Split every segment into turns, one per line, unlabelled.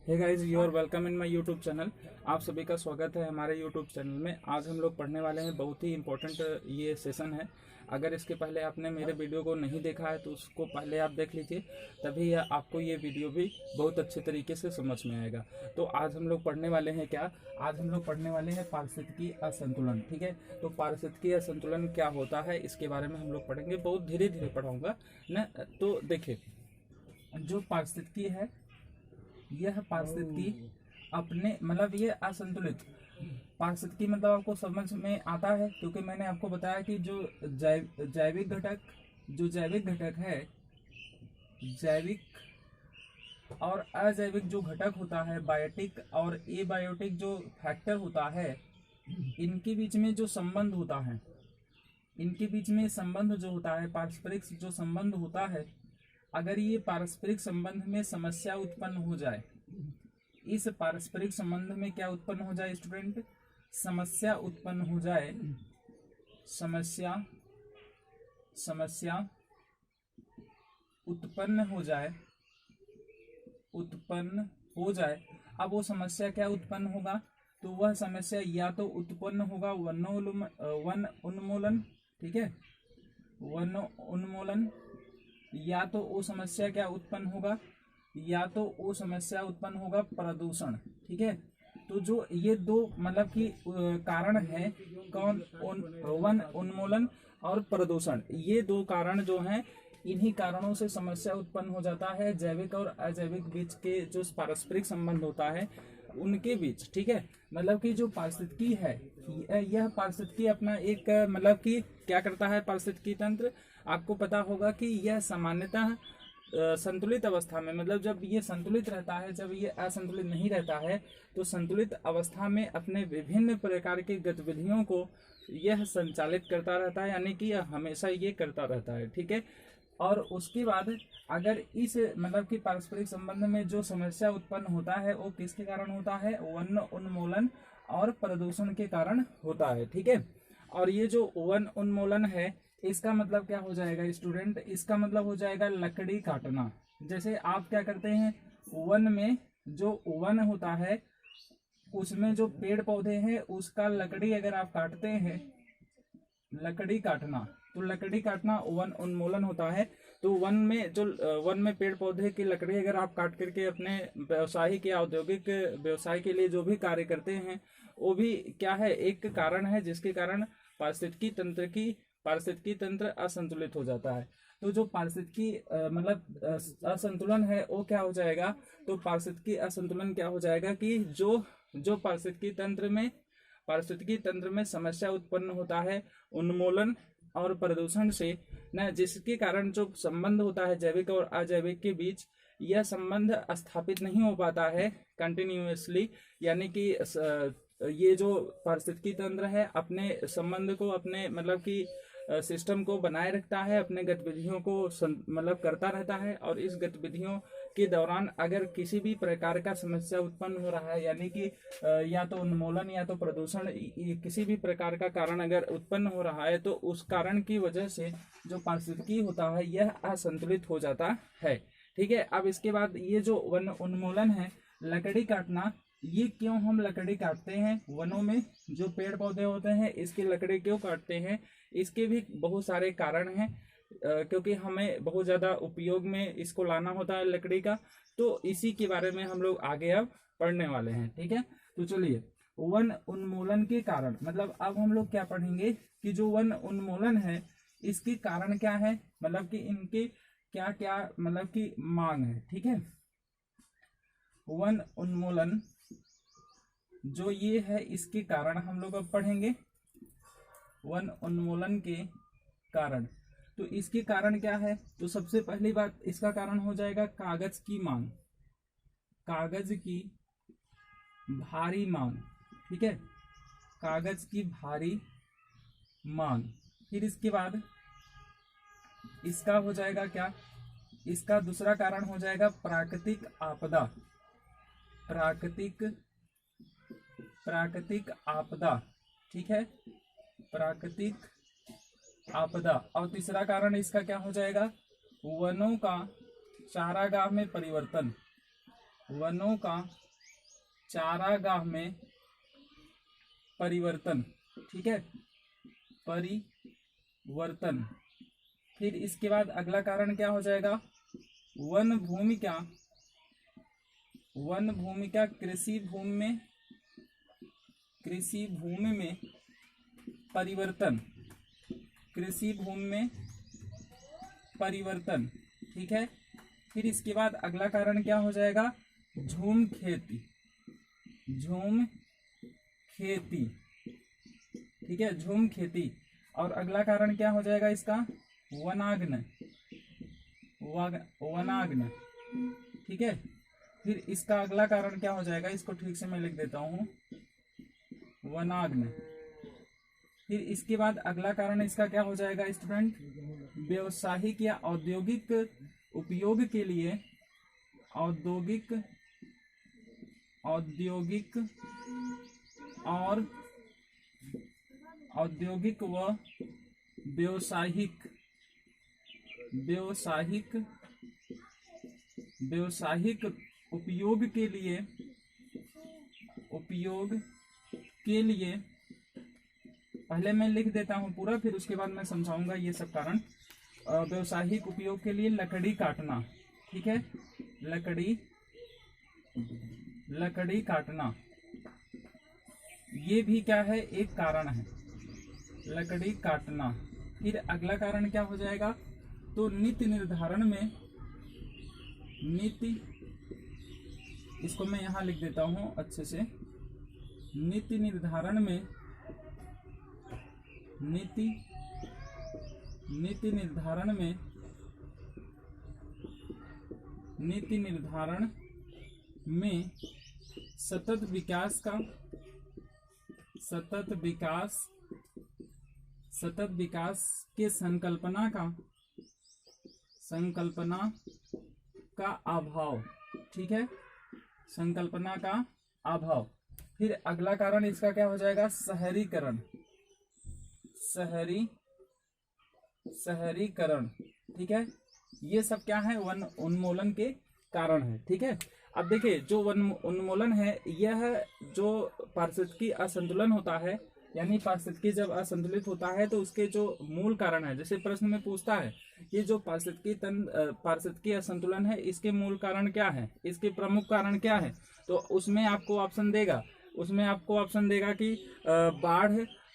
Hey guys, you are welcome in my YouTube channel. आप सभी का स्वागत है हमारे यूट्यूब चैनल में। आज हम लोग पढ़ने वाले हैं, बहुत ही इम्पोर्टेंट ये सेशन है। अगर इसके पहले आपने मेरे वीडियो को नहीं देखा है तो उसको पहले आप देख लीजिए, तभी आपको ये वीडियो भी बहुत अच्छे तरीके से समझ में आएगा। तो आज हम लोग पढ़ने वाले हैं क्या? आज हम लोग पढ़ने वाले हैं पारिस्थितिकी असंतुलन। ठीक है, तो पारिस्थितिकी असंतुलन क्या होता है इसके बारे में हम लोग पढ़ेंगे। बहुत धीरे धीरे पढ़ाऊंगा ना। तो देखिए, जो पारिस्थितिकी है, यह पारिस्थितिकी अपने मतलब ये असंतुलित पारिस्थितिकी मतलब आपको समझ में आता है, क्योंकि मैंने आपको बताया कि जो जैविक घटक है, जैविक और अजैविक जो घटक होता है, बायोटिक और एबायोटिक जो फैक्टर होता है, इनके बीच में जो संबंध होता है, इनके बीच में संबंध जो होता है, पारस्परिक जो संबंध होता है, अगर ये पारस्परिक संबंध में समस्या उत्पन्न हो जाए, इस पारस्परिक संबंध में क्या उत्पन्न हो जाए स्टूडेंट? समस्या उत्पन्न हो जाए। समस्या उत्पन्न हो जाए। अब वो समस्या क्या उत्पन्न होगा? तो वह समस्या या तो उत्पन्न होगा वन उन्मूलन, ठीक है, वन उन्मूलन, या तो वो समस्या क्या उत्पन्न होगा, या तो वो समस्या उत्पन्न होगा प्रदूषण। ठीक है, तो जो ये दो मतलब कि कारण है, कौन? वन उन्मूलन और प्रदूषण, ये दो कारण जो हैं, इन्हीं कारणों से समस्या उत्पन्न हो जाता है जैविक और अजैविक बीच के जो पारस्परिक संबंध होता है उनके बीच। ठीक है, मतलब कि जो पारिस्थितिकी है, यह पारिस्थितिकी अपना एक मतलब कि क्या करता है पारिस्थितिकी तंत्र? आपको पता होगा कि यह सामान्यतः संतुलित अवस्था में, मतलब जब ये संतुलित रहता है, जब ये असंतुलित नहीं रहता है, तो संतुलित अवस्था में अपने विभिन्न प्रकार की गतिविधियों को यह संचालित करता रहता है, यानी कि हमेशा ये करता रहता है। ठीक है, और उसके बाद अगर इस मतलब कि पारस्परिक संबंध में जो समस्या उत्पन्न होता है वो किसके कारण होता है? वन उन्मूलन और प्रदूषण के कारण होता है। ठीक है, और ये जो वन उन्मूलन है, इसका मतलब क्या हो जाएगा स्टूडेंट? इसका मतलब हो जाएगा लकड़ी काटना। जैसे आप क्या करते हैं, वन में जो वन होता है उसमें जो पेड़ पौधे हैं उसका लकड़ी अगर आप काटते हैं, लकड़ी काटना, तो लकड़ी काटना वन उन्मूलन होता है। तो वन में पेड़ पौधे की लकड़ी अगर आप काट करके अपने व्यवसायिक या औद्योगिक व्यवसाय के लिए जो भी कार्य करते हैं, वो भी क्या है? एक कारण है जिसके कारण पारिस्थितिकी तंत्र असंतुलित हो जाता है। तो जो पारिस्थितिकी मतलब असंतुलन है वो क्या हो जाएगा? तो पारिस्थितिकी असंतुलन क्या हो जाएगा कि जो पारिस्थितिकी तंत्र में समस्या उत्पन्न होता है उन्मूलन और प्रदूषण से न, जिसके कारण जो संबंध होता है जैविक और अजैविक के बीच, यह संबंध स्थापित नहीं हो पाता है कंटिन्यूअसली, यानी कि ये जो पारिस्थितिकी तंत्र है अपने संबंध को, अपने मतलब कि सिस्टम को बनाए रखता है, अपने गतिविधियों को मतलब करता रहता है, और इस गतिविधियों के दौरान अगर किसी भी प्रकार का समस्या उत्पन्न हो रहा है, यानी कि या तो उन्मूलन या तो प्रदूषण, किसी भी प्रकार का कारण अगर उत्पन्न हो रहा है, तो उस कारण की वजह से जो पारिस्थितिकी होता है यह असंतुलित हो जाता है। ठीक है, अब इसके बाद ये जो वन उन्मूलन है, लकड़ी काटना, ये क्यों हम लकड़ी काटते हैं? वनों में जो पेड़ पौधे होते हैं इसकी लकड़ी क्यों काटते हैं? इसके भी बहुत सारे कारण हैं, क्योंकि हमें बहुत ज़्यादा उपयोग में इसको लाना होता है लकड़ी का। तो इसी के बारे में हम लोग आगे अब पढ़ने वाले हैं। ठीक है, तो चलिए, वन उन्मूलन के कारण मतलब अब हम लोग क्या पढ़ेंगे कि जो वन उन्मूलन है इसके कारण क्या है, मतलब कि इनके क्या क्या मतलब कि मांग है। ठीक है, वन उन्मूलन जो ये है इसके कारण हम लोग अब पढ़ेंगे, वन उन्मूलन के कारण। तो इसके कारण क्या है? तो सबसे पहली बात इसका कारण हो जाएगा कागज की मांग, कागज की भारी मांग। ठीक है, कागज की भारी मांग। फिर इसके बाद इसका हो जाएगा क्या? इसका दूसरा कारण हो जाएगा प्राकृतिक आपदा, प्राकृतिक आपदा। ठीक है, प्राकृतिक आपदा। और तीसरा कारण इसका क्या हो जाएगा? वनों का चारागाह में परिवर्तन, वनों का चारागाह में परिवर्तन, ठीक है, परिवर्तन। फिर इसके बाद अगला कारण क्या हो जाएगा, वन भूमिका कृषि भूमि में परिवर्तन, कृषि भूमि में परिवर्तन, ठीक है। फिर इसके बाद अगला कारण क्या हो जाएगा, झूम खेती, ठीक है, झूम खेती। और अगला कारण क्या हो जाएगा इसका, वनाग्न, ठीक है। फिर इसका अगला कारण क्या हो जाएगा, इसको ठीक से मैं लिख देता हूं, वनाग्न। फिर इसके बाद अगला कारण इसका क्या हो जाएगा स्टूडेंट, व्यावसायिक या औद्योगिक उपयोग के लिए, औद्योगिक व व्यावसायिक उपयोग के लिए पहले मैं लिख देता हूं पूरा, फिर उसके बाद मैं समझाऊंगा ये सब कारण। व्यावसायिक उपयोग के लिए लकड़ी काटना, ठीक है, लकड़ी काटना, ये भी क्या है, एक कारण है, लकड़ी काटना। फिर अगला कारण क्या हो जाएगा, तो नीति निर्धारण में, इसको मैं यहां लिख देता हूं अच्छे से, नीति निर्धारण में सतत विकास के संकल्पना का अभाव, ठीक है, संकल्पना का अभाव। फिर अगला कारण इसका क्या हो जाएगा, शहरीकरण, ठीक है। ये सब क्या है, वन उन्मूलन के कारण है, ठीक है। अब देखिए जो वन उन्मूलन है, यह जो पारिस्थितिकी असंतुलन होता है, यानी पारिस्थितिकी जब असंतुलित होता है तो उसके जो मूल कारण है, जैसे प्रश्न में पूछता है ये जो पारिस्थितिकी असंतुलन है, इसके मूल कारण क्या है, इसके प्रमुख कारण क्या है, तो उसमें आपको ऑप्शन देगा कि बाढ़,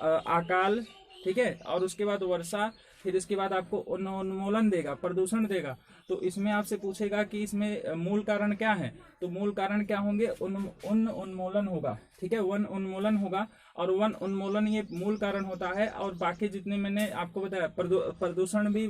अकाल, ठीक है, और उसके बाद वर्षा, फिर इसके बाद आपको उन्मूलन देगा, प्रदूषण देगा। तो इसमें आपसे पूछेगा कि इसमें मूल कारण क्या है, तो मूल कारण क्या होंगे, उन्मूलन होगा, ठीक है, वन उन्मूलन होगा। और वन उन्मूलन ये मूल कारण होता है, और बाकी जितने मैंने आपको बताया प्रदूषण भी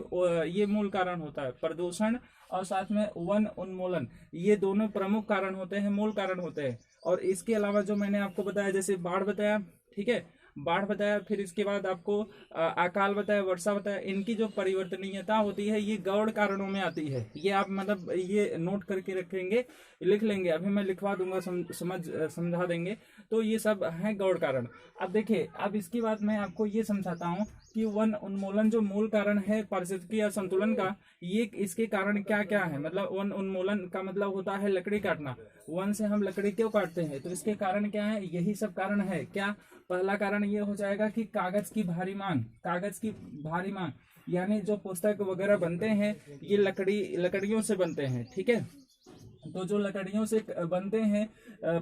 ये मूल कारण होता है, प्रदूषण और साथ में वन उन्मूलन, ये दोनों प्रमुख कारण होते हैं, मूल कारण होते हैं। और इसके अलावा जो मैंने आपको बताया, जैसे बाढ़ बताया, ठीक है, बाढ़ बताया, फिर इसके बाद आपको अकाल बताया, वर्षा बताया, इनकी जो परिवर्तनीयता होती है ये गौण कारणों में आती है। ये आप मतलब ये नोट करके रखेंगे, लिख लेंगे, अभी मैं लिखवा दूंगा, समझा देंगे। तो ये सब है गौण कारण। अब देखिए, अब इसके बाद मैं आपको ये समझाता हूँ कि वन उन्मूलन जो मूल कारण है पारिस्थितिकी असंतुलन का, ये इसके कारण क्या क्या है। मतलब वन उन्मूलन का मतलब होता है लकड़ी काटना। वन से हम लकड़ी क्यों काटते हैं, तो इसके कारण क्या है, यही सब कारण है। क्या, पहला कारण ये हो जाएगा कि कागज की भारी मांग, यानी जो पुस्तक वगैरह बनते हैं ये लकड़ियों से बनते हैं, ठीक है। तो जो लकड़ियों से बनते हैं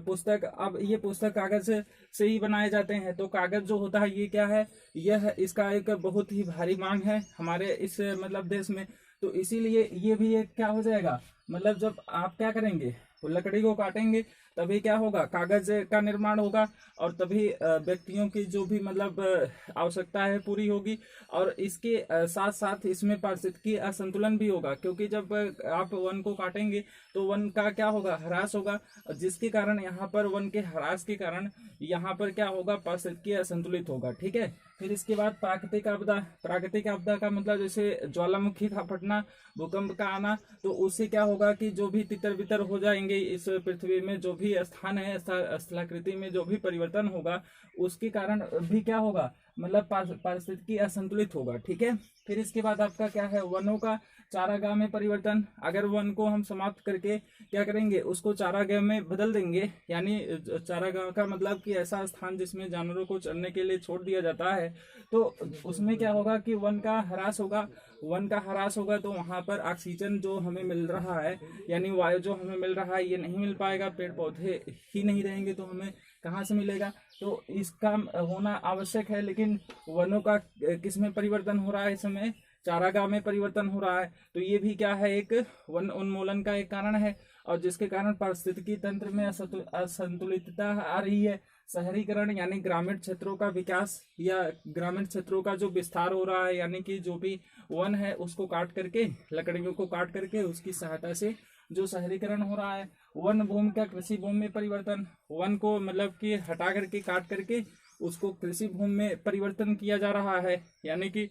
पुस्तक, अब ये पुस्तक कागज से ही बनाए जाते हैं। तो कागज जो होता है ये क्या है, यह इसका एक बहुत ही भारी मांग है हमारे इस मतलब देश में। तो इसीलिए ये भी एक क्या हो जाएगा, मतलब जब आप क्या करेंगे, लकड़ी को काटेंगे तभी क्या होगा, कागज का निर्माण होगा, और तभी व्यक्तियों की जो भी मतलब आवश्यकता है पूरी होगी। और इसके साथ साथ इसमें पारिस्थितिकी असंतुलन भी होगा, क्योंकि जब आप वन को काटेंगे तो वन का क्या होगा, ह्रास होगा, जिसके कारण यहाँ पर वन के ह्रास के कारण यहाँ पर क्या होगा, पारिस्थितिकी असंतुलित होगा, ठीक है। फिर इसके बाद प्राकृतिक आपदा का मतलब जैसे ज्वालामुखी का फटना, भूकंप का आना, तो उससे क्या होगा, होगा कि जो भी तितर बितर हो जाएंगे इस पृथ्वी में, जो भी स्थान है स्थलाकृति में जो भी परिवर्तन होगा उसके कारण भी क्या होगा, मतलब पारिस्थितिकी असंतुलित होगा। ठीक है, फिर इसके बाद आपका क्या है, वनों का चारागाह में परिवर्तन। अगर वन को हम समाप्त करके क्या करेंगे, उसको चारागाह में बदल देंगे, यानी चारागाह का मतलब कि ऐसा स्थान जिसमें जानवरों को चरने के लिए छोड़ दिया जाता है, तो उसमें क्या होगा कि वन का ह्रास होगा। वन का ह्रास होगा तो वहां पर ऑक्सीजन जो हमें मिल रहा है, यानी वायु जो हमें मिल रहा है, ये नहीं मिल पाएगा। पेड़ पौधे ही नहीं रहेंगे तो हमें कहाँ से मिलेगा, तो इसका होना आवश्यक है। लेकिन वनों का किस में परिवर्तन हो रहा है, इस समय चारागाह में परिवर्तन हो रहा है। तो ये भी क्या है, एक वन उन्मूलन का एक कारण है, और जिसके कारण पारिस्थितिकी तंत्र में असंतुलितता आ रही है। शहरीकरण यानी ग्रामीण क्षेत्रों का विकास या ग्रामीण क्षेत्रों का जो विस्तार हो रहा है, यानी कि जो भी वन है उसको काट करके, लकड़ियों को काट करके उसकी सहायता से जो शहरीकरण हो रहा है। वन भूमि का कृषि भूमि में परिवर्तन, वन को मतलब कि हटा करके काट करके उसको कृषि भूमि में परिवर्तन किया जा रहा है। यानी कि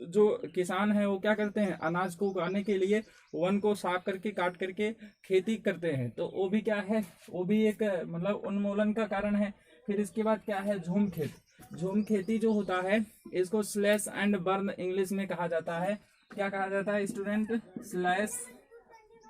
जो किसान है वो क्या करते हैं, अनाज को उगाने के लिए वन को साफ करके काट करके खेती करते हैं, तो वो भी क्या है, वो भी एक मतलब उन्मूलन का कारण है। फिर इसके बाद क्या है, झूम खेती। झूम खेती जो होता है इसको स्लैश एंड बर्न इंग्लिश में कहा जाता है। क्या कहा जाता है student,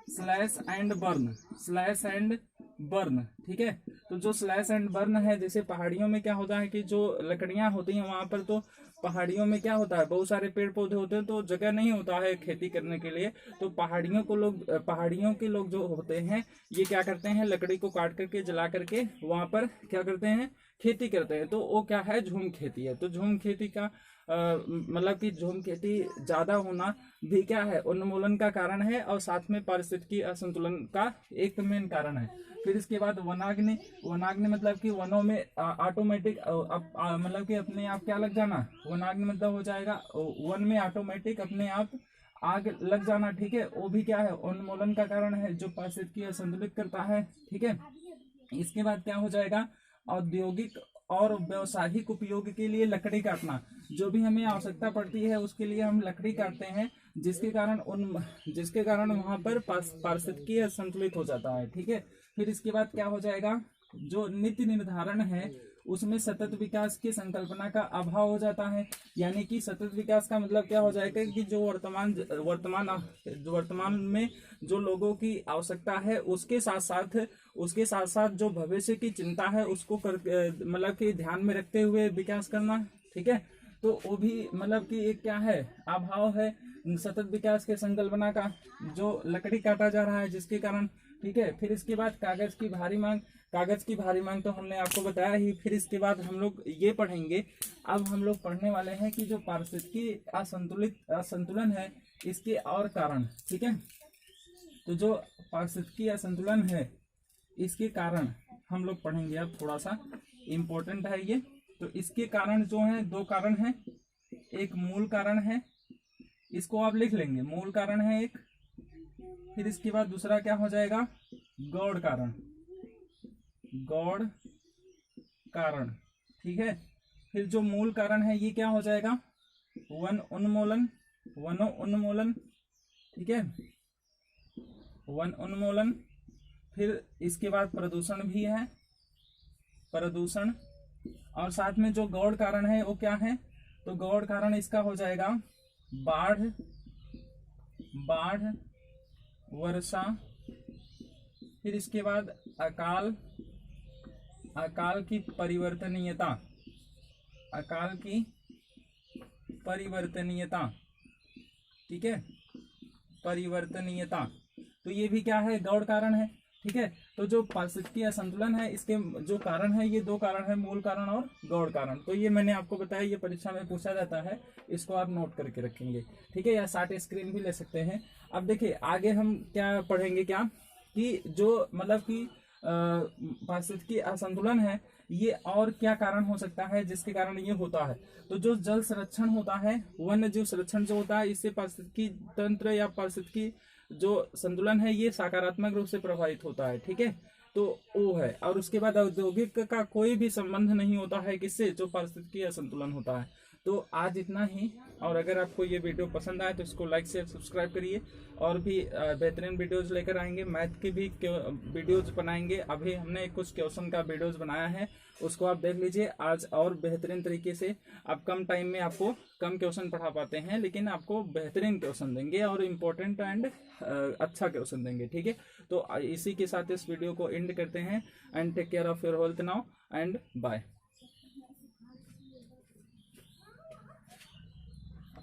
slash and burn, slash and burn. ठीक है, तो जो स्लैश एंड बर्न है, जैसे पहाड़ियों में क्या होता है कि जो लकड़ियां होती हैं वहां पर, तो पहाड़ियों में क्या होता है, बहुत सारे पेड़ पौधे होते हैं तो जगह नहीं होता है खेती करने के लिए, तो पहाड़ियों के लोग जो होते हैं ये क्या करते हैं, लकड़ी को काट करके जला करके वहां पर क्या करते हैं, खेती करते हैं, तो वो क्या है, झूम खेती है। तो झूम खेती का मतलब कि झूम खेती ज्यादा होना भी क्या है, उन्मूलन का कारण है, और साथ में पारिस्थितिकी असंतुलन का एक मेन कारण है। फिर इसके बाद वनाग्नि। वनाग्नि मतलब कि वनों में ऑटोमेटिक मतलब कि अपने आप क्या लग जाना, वनाग्नि मतलब हो जाएगा वन में ऑटोमेटिक अपने आप आग लग जाना। ठीक है, वो भी क्या है, उन्मूलन का कारण है जो पारिस्थितिकी असंतुलित करता है। ठीक है, इसके बाद क्या हो जाएगा, औद्योगिक और व्यवसायिक उपयोग के लिए लकड़ी काटना। जो भी हमें आवश्यकता पड़ती है उसके लिए हम लकड़ी काटते हैं, जिसके कारण वहां पर पारिस्थितिकी असंतुलित हो जाता है। ठीक है, फिर इसके बाद क्या हो जाएगा, जो नीति निर्धारण है उसमें सतत विकास की संकल्पना का अभाव हो जाता है। यानी कि सतत विकास का मतलब क्या हो जाएगा कि जो वर्तमान में जो लोगों की आवश्यकता है उसके साथ साथ जो भविष्य की चिंता है उसको मतलब कि ध्यान में रखते हुए विकास करना। ठीक है, तो वो भी मतलब कि एक क्या है, अभाव है सतत विकास के संकल्पना का, जो लकड़ी काटा जा रहा है जिसके कारण। ठीक है, फिर इसके बाद कागज की भारी मांग। कागज की भारी मांग तो हमने आपको बताया ही। फिर इसके बाद हम लोग ये पढ़ेंगे, अब हम लोग पढ़ने वाले हैं कि जो पारिस्थितिकी असंतुलन है इसके और कारण। ठीक है, तो जो पारिस्थितिकी असंतुलन है इसके कारण हम लोग पढ़ेंगे। अब थोड़ा सा इम्पोर्टेंट है ये। तो इसके कारण जो है, दो कारण है, एक मूल कारण है, इसको आप लिख लेंगे, मूल कारण है एक। फिर इसके बाद दूसरा क्या हो जाएगा, गौड़ कारण, गौड़ कारण। ठीक है, फिर जो मूल कारण है ये क्या हो जाएगा, वन उन्मूलन, वनो उन्मूलन। ठीक है, वन उन्मूलन। फिर इसके बाद प्रदूषण भी है, प्रदूषण। और साथ में जो गौड़ कारण है वो क्या है, तो गौड़ कारण इसका हो जाएगा बाढ़, वर्षा। फिर इसके बाद अकाल की परिवर्तनीयता, अकाल की परिवर्तनीयता। ठीक है, परिवर्तनीयता, तो ये भी क्या है, गौड़ कारण है। ठीक है, तो जो पारिस्थितिकी असंतुलन है इसके जो कारण है, ये दो कारण है, मूल कारण और गौड़ कारण। तो ये मैंने आपको बताया, ये परीक्षा में पूछा जाता है, इसको आप नोट करके रखेंगे। ठीक है, या साथ स्क्रीन भी ले सकते हैं। अब देखिए आगे हम क्या पढ़ेंगे, क्या कि जो मतलब कि पारिस्थितिकी असंतुलन है ये और क्या कारण हो सकता है जिसके कारण ये होता है। तो जो जल संरक्षण होता है, वन्य जीव संरक्षण जो होता है, इससे पारिस्थितिकी तंत्र या पारिस्थितिकी जो संतुलन है ये सकारात्मक रूप से प्रभावित होता है। ठीक है, तो वो है। और उसके बाद औद्योगिक का कोई भी संबंध नहीं होता है किससे, जो पारिस्थितिकी असंतुलन होता है। तो आज इतना ही। और अगर आपको ये वीडियो पसंद आए तो इसको लाइक शेयर सब्सक्राइब करिए। और भी बेहतरीन वीडियोज लेकर आएंगे, मैथ की भी वीडियोज बनाएंगे। अभी हमने कुछ क्वेश्चन का वीडियोज बनाया है, उसको आप देख लीजिए आज। और बेहतरीन तरीके से आप कम टाइम में आपको कम क्वेश्चन पढ़ा पाते हैं, लेकिन आपको बेहतरीन क्वेश्चन देंगे और इम्पोर्टेंट एंड अच्छा क्वेश्चन देंगे। ठीक है, तो इसी के साथ इस वीडियो को एंड करते हैं। And take care of your health now and bye.